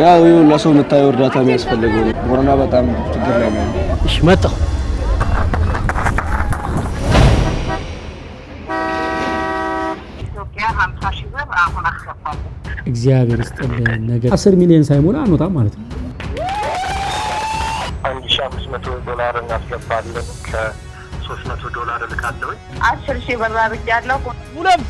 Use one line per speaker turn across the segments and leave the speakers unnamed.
ያው ለሰው የምታየው እርዳታ የሚያስፈልገው ኮሮና በጣም ችግር ላይ ነው።
እሺ መጣሁ። እግዚአብሔር ይስጥልን። ነገር 10 ሚሊዮን ሳይሞላ አንወጣም ማለት ነው።
$1500 እናስገባለን። $300 ልካለሁ።
10,000 ብር አድርጌያለሁ።
ሙለም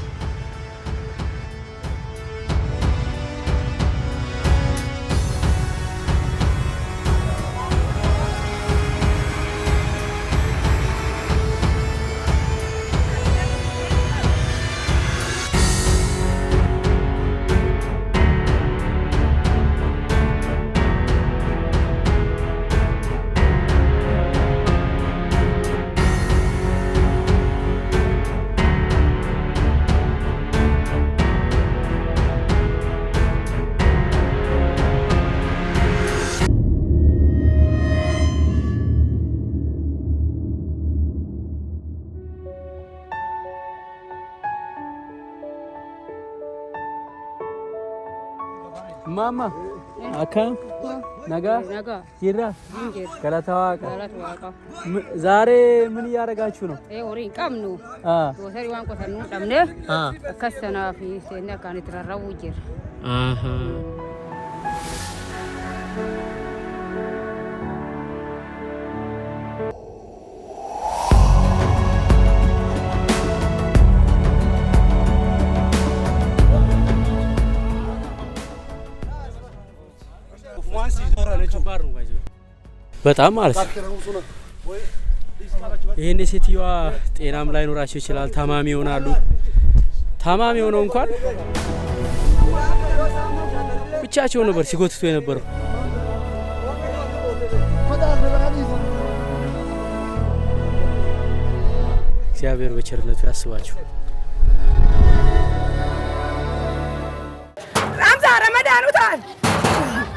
Mama, akka naga jira galatawaqa ዛሬ ምን ያረጋችሁ ነው?
ወሪን ቀምኑ ወሰሪ ዋን ቆተኑ ቀምነ ከስተና ፊ ሰና ካን ተራራው ጅር
በጣም ማለት ይሄን ሴትየዋ ጤናም ላይ ኖራቸው ይችላል። ታማሚ ይሆናሉ። ታማሚ ሆነው እንኳን ብቻቸው ነበር ሲጎትቱ የነበረው። እግዚአብሔር በቸርነቱ ያስባቸው።
ራምዛ ረመዳኑ ታል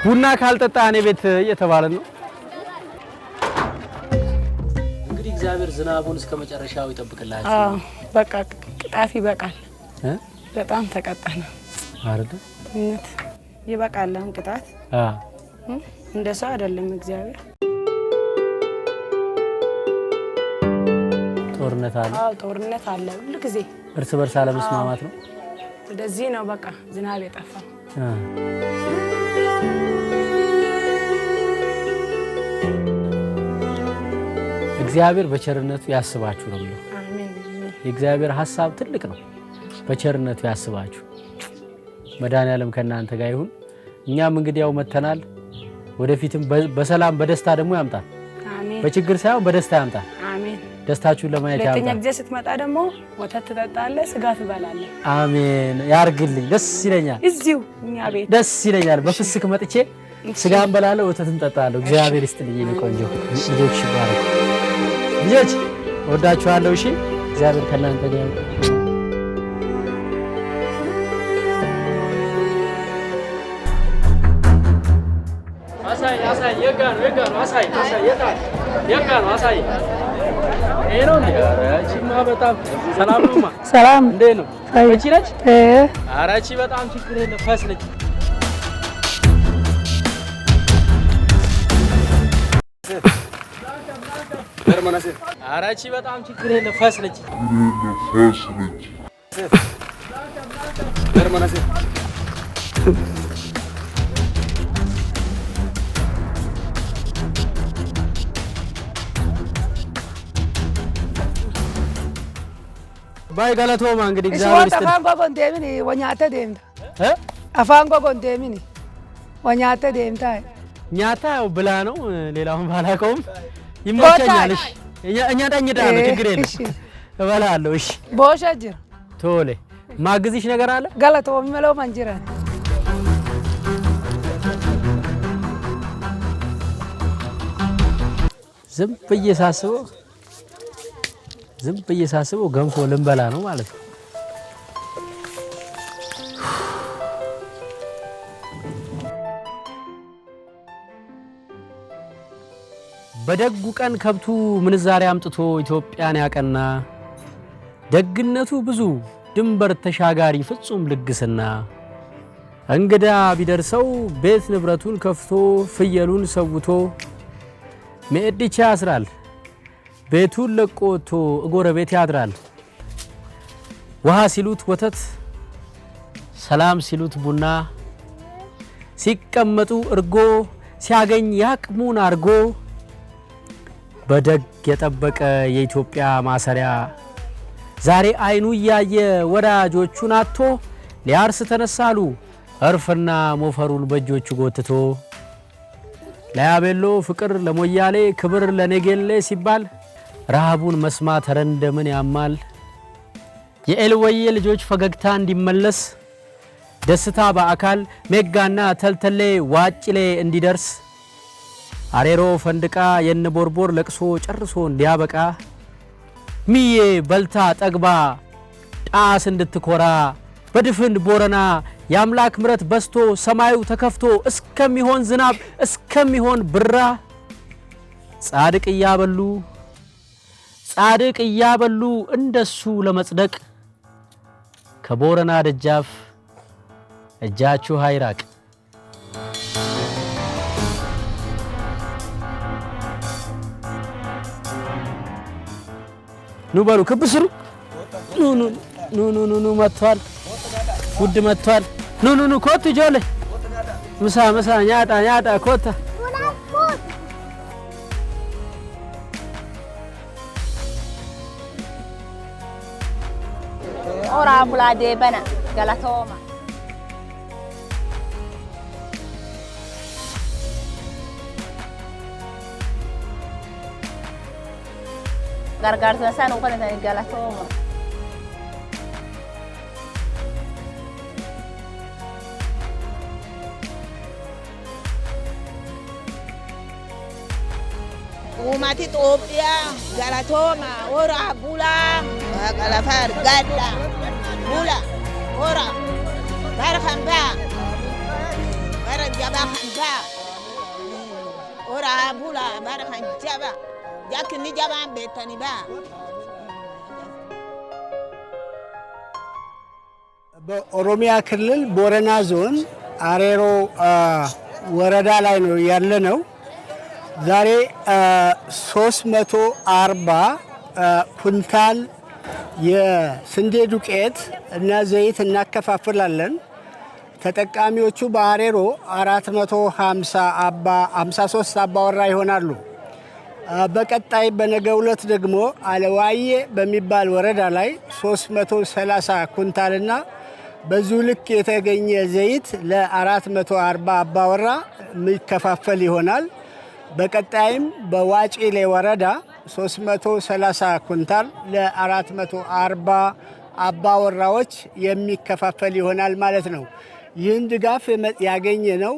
ቡና ካልጠጣ እኔ ቤት እየተባለ ነው። እንግዲህ እግዚአብሔር ዝናቡን እስከመጨረሻው ይጠብቅላችሁ።
በቃ ቅጣፊ በቃል በጣም ተቀጣና
አይደል?
እነት ይበቃል። አሁን ቅጣት እንደሰው አይደለም። እግዚአብሔር
ጦርነት አለ።
ጦርነት አለ ሁሉ ጊዜ
እርስ በርስ አለመስማማት ነው።
እንደዚህ ነው በቃ ዝናብ የጠፋ
እግዚአብሔር በቸርነቱ ያስባችሁ ነው።
አሜን።
የእግዚአብሔር ሐሳብ ትልቅ ነው። በቸርነቱ ያስባችሁ። መድኃኒዓለም ከእናንተ ጋር ይሁን። እኛም እንግዲህ ያው መተናል። ወደፊትም በሰላም በደስታ ደግሞ ያምጣል።
አሜን።
በችግር ሳይሆን በደስታ ያምጣል።
አሜን።
ደስታችሁን ለማየት ያምጣል።
ለተኛ ጊዜ ስትመጣ ደግሞ ወተት ትጠጣለህ፣ ስጋ ትበላለህ።
አሜን ያርግልኝ። ደስ ይለኛል።
እዚሁ እኛ ቤት
ደስ ይለኛል። በፍስክ መጥቼ ስጋን በላለሁ፣ ወተትን ጠጣለሁ። እግዚአብሔር ይስጥልኝ። የኔ ቆንጆ ልጆች ይባረኩ። ልጆች ወዳችኋለሁ። እሺ እግዚአብሔር ከእናንተ ጋር ይሁን። አሳይ የጋኑ አሳይ ይሄ ነው እንዴ? እቺማ በጣም ሰላም ነውማ።
ሰላም
እንዴት ነው? እቺ ነች? ኧረ እቺ በጣም ችግር የለም ፈስ ነች። ኧረ እቺ በጣም ችግር የለም ፈስ ነች። ባይ ጋላቶማ እንግዲህ እግዚአብሔር ይስጥልኝ።
አፋን ጎጎን ደምኒ ወኛተ ደምታ አፋን ጎጎን ደምኒ ወኛተ ደምታ
ኛታ ያው ብላ ነው። ሌላውን ባላቀውም ይመቸኛል። እሺ እኛ ዳኝዳ ነው ችግር የለም እበላለሁ። እሺ
ቦሻ ጅራ
ቶሌ ማግዝሽ ነገር አለ
ጋላቶማ መለው ማንጅራ
ዝም ብዬ ሳስበው ገንፎ ልንበላ ነው ማለት ነው። በደጉ ቀን ከብቱ ምንዛሬ አምጥቶ ኢትዮጵያን ያቀና ደግነቱ ብዙ ድንበር ተሻጋሪ ፍጹም ልግስና እንግዳ ቢደርሰው ቤት ንብረቱን ከፍቶ ፍየሉን ሰውቶ ሜዲቻ ያስራል ቤቱን ለቆቶ እጎረቤት ያድራል ውሃ ሲሉት ወተት ሰላም ሲሉት ቡና ሲቀመጡ እርጎ ሲያገኝ ያቅሙን አርጎ በደግ የጠበቀ የኢትዮጵያ ማሰሪያ ዛሬ አይኑ ያየ ወዳጆቹን አጥቶ ሊያርስ ተነሳሉ እርፍና ሞፈሩን በእጆቹ ጎትቶ ለያቤሎ ፍቅር ለሞያሌ ክብር ለነገሌ ሲባል ረሃቡን መስማት ረንደምን ያማል የኤልወዬ ልጆች ፈገግታ እንዲመለስ ደስታ በአካል ሜጋና ተልተሌ ዋጭሌ እንዲደርስ አሬሮ ፈንድቃ የነቦርቦር ለቅሶ ጨርሶ እንዲያበቃ ሚዬ በልታ ጠግባ ጣስ እንድትኮራ በድፍን ቦረና የአምላክ ምረት በስቶ ሰማዩ ተከፍቶ እስከሚሆን ዝናብ እስከሚሆን ብራ ጻድቅ እያበሉ እንደሱ ለመጽደቅ ከቦረና ደጃፍ እጃችሁ ሃይራቅ ኑ በሉ ክብስሩ ኑ መጥቷል ውድ መጥቷል ኑ ኮት ጆለ ምሳ ኛጣ ኮታ
ኦራ ቡላዴ በና ጋላቶማ gargaarsa san ukan tan galatoma umati Ethiopia galatoma ora bula galafar gadda bula ora barkhamba barjaba khamba ora bula barkhanjaba yakni jaban betani ba
በኦሮሚያ ክልል ቦረና ዞን አሬሮ ወረዳ ላይ ነው ያለነው ዛሬ 340 ኩንታል የስንዴ ዱቄት እና ዘይት እናከፋፍላለን ተጠቃሚዎቹ በአሬሮ 453 አባወራ ይሆናሉ በቀጣይ በነገው ዕለት ደግሞ አለዋዬ በሚባል ወረዳ ላይ 330 ኩንታልና በዚሁ ልክ የተገኘ ዘይት ለ440 አባወራ የሚከፋፈል ይሆናል በቀጣይም በዋጪሌ ወረዳ 330 ኩንታል ለ440 አባወራዎች የሚከፋፈል ይሆናል ማለት ነው ይህን ድጋፍ ያገኘ ነው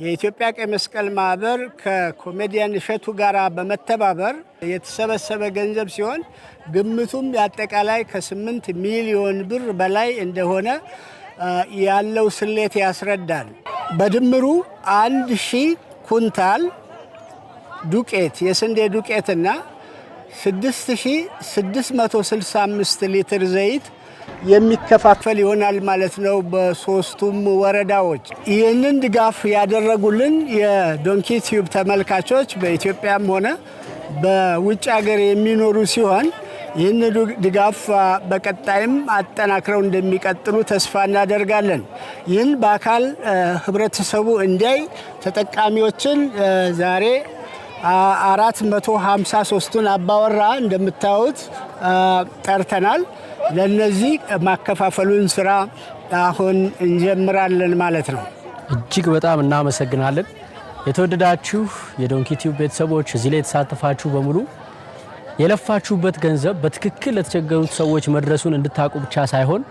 የኢትዮጵያ ቀይ መስቀል ማህበር ከኮሜዲያን እሸቱ ጋራ በመተባበር የተሰበሰበ ገንዘብ ሲሆን ግምቱም ያጠቃላይ ከ8 ሚሊዮን ብር በላይ እንደሆነ ያለው ስሌት ያስረዳል በድምሩ 1000 ኩንታል ዱቄት የስንዴ ዱቄትና 6665 ሊትር ዘይት የሚከፋፈል ይሆናል ማለት ነው በሶስቱም ወረዳዎች ይህንን ድጋፍ ያደረጉልን የዶንኪ ቲዩብ ተመልካቾች በኢትዮጵያም ሆነ በውጭ ሀገር የሚኖሩ ሲሆን ይህን ድጋፍ በቀጣይም አጠናክረው እንደሚቀጥሉ ተስፋ እናደርጋለን ይህን በአካል ህብረተሰቡ እንዲያይ ተጠቃሚዎችን ዛሬ 453ን አባወራ እንደምታዩት ጠርተናል ለነዚህ ማከፋፈሉን ስራ አሁን እንጀምራለን ማለት ነው
እጅግ በጣም እናመሰግናለን የተወደዳችሁ የዶንኪ ቲዩብ ቤተሰቦች እዚህ ላይ ተሳተፋችሁ በሙሉ የለፋችሁበት ገንዘብ በትክክል ለተቸገሩት ሰዎች መድረሱን እንድታቁ ብቻ ሳይሆን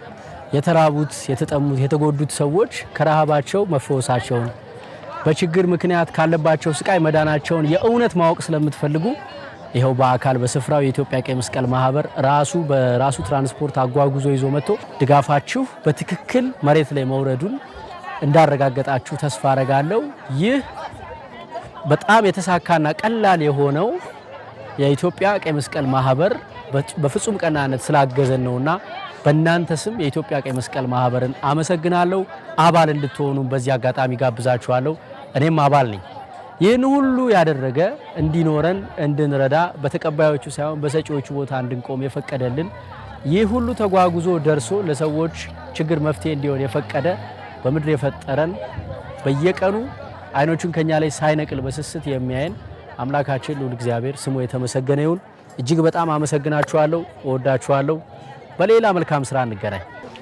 የተራቡት የተጠሙት የተጎዱት ሰዎች ከረሃባቸው መፈወሳቸውን በችግር ምክንያት ካለባቸው ስቃይ መዳናቸውን የእውነት ማወቅ ስለምትፈልጉ ይሄው በአካል በስፍራው የኢትዮጵያ ቀይ መስቀል ማህበር በራሱ ትራንስፖርት አጓጉዞ ይዞ መጥቶ ድጋፋችሁ በትክክል መሬት ላይ መውረዱን እንዳረጋገጣችሁ ተስፋ አረጋለሁ ይህ በጣም የተሳካና ቀላል የሆነው የኢትዮጵያ ቀይ መስቀል ማህበር በፍጹም ቀናነት ስላገዘን ነውና በእናንተ ስም የኢትዮጵያ ቀይ መስቀል ማህበርን አመሰግናለሁ። አባል እንድትሆኑ በዚህ አጋጣሚ ጋብዛችኋለሁ። እኔም አባል ነኝ። ይህን ሁሉ ያደረገ እንዲኖረን እንድንረዳ በተቀባዮቹ ሳይሆን በሰጪዎቹ ቦታ እንድንቆም የፈቀደልን ይህ ሁሉ ተጓጉዞ ደርሶ ለሰዎች ችግር መፍትሄ እንዲሆን የፈቀደ በምድር የፈጠረን በየቀኑ አይኖቹን ከኛ ላይ ሳይነቅል በስስት የሚያየን አምላካችን ልዑል እግዚአብሔር ስሙ የተመሰገነ ይሁን። እጅግ በጣም አመሰግናችኋለሁ። እወዳችኋለሁ። በሌላ መልካም ስራ እንገናኝ።